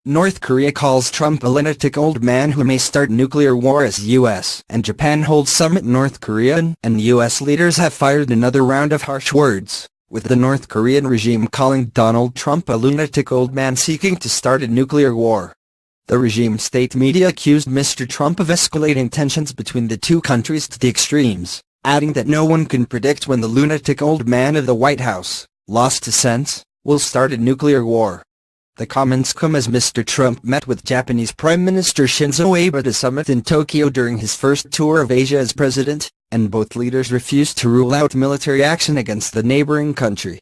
North Korea calls Trump a lunatic old man who may start nuclear war as U.S. and Japan hold summit. North Korean and U.S. leaders have fired another round of harsh words, with the North Korean regime calling Donald Trump a lunatic old man seeking to start a nuclear war. The regime state media accused Mr. Trump of escalating tensions between the two countries to the extremes, adding that no one can predict when the lunatic old man of the White House, lost his sense, will start a nuclear war. The comments come as Mr. Trump met with Japanese Prime Minister Shinzo Abe at a summit in Tokyo during his first tour of Asia as president, and both leaders refused to rule out military action against the neighboring country.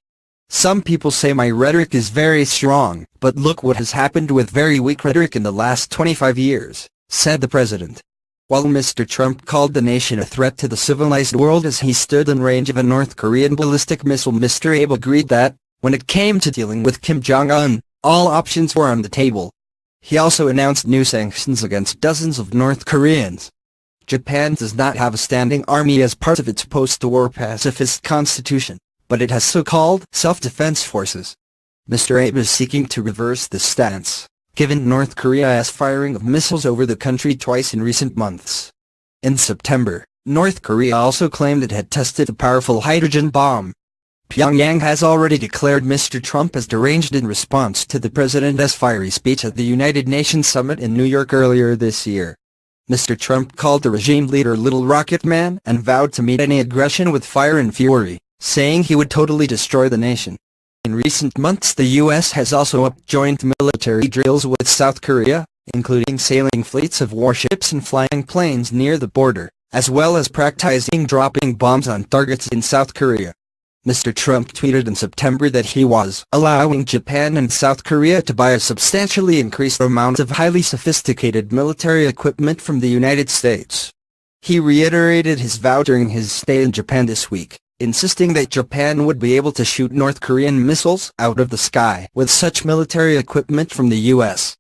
Some people say my rhetoric is very strong, but look what has happened with very weak rhetoric in the last 25 years, said the president. While Mr. Trump called the nation a threat to the civilized world as he stood in range of a North Korean ballistic missile, Mr. Abe agreed that, when it came to dealing with Kim Jong-un, all options were on the table. He also announced new sanctions against dozens of North Koreans. Japan does not have a standing army as part of its post-war pacifist constitution, but it has so-called self-defense forces. Mr. Abe is seeking to reverse this stance, given North Korea's firing of missiles over the country twice in recent months. In September, North Korea also claimed it had tested a powerful hydrogen bomb. Pyongyang has already declared Mr. Trump as deranged in response to the president's fiery speech at the United Nations summit in New York earlier this year. Mr. Trump called the regime leader Little Rocket Man and vowed to meet any aggression with fire and fury, saying he would totally destroy the nation. In recent months, the U.S. has also upped joint military drills with South Korea, including sailing fleets of warships and flying planes near the border, as well as practicing dropping bombs on targets in South Korea. Mr. Trump tweeted in September that he was allowing Japan and South Korea to buy a substantially increased amount of highly sophisticated military equipment from the United States. He reiterated his vow during his stay in Japan this week, insisting that Japan would be able to shoot North Korean missiles out of the sky with such military equipment from the U.S.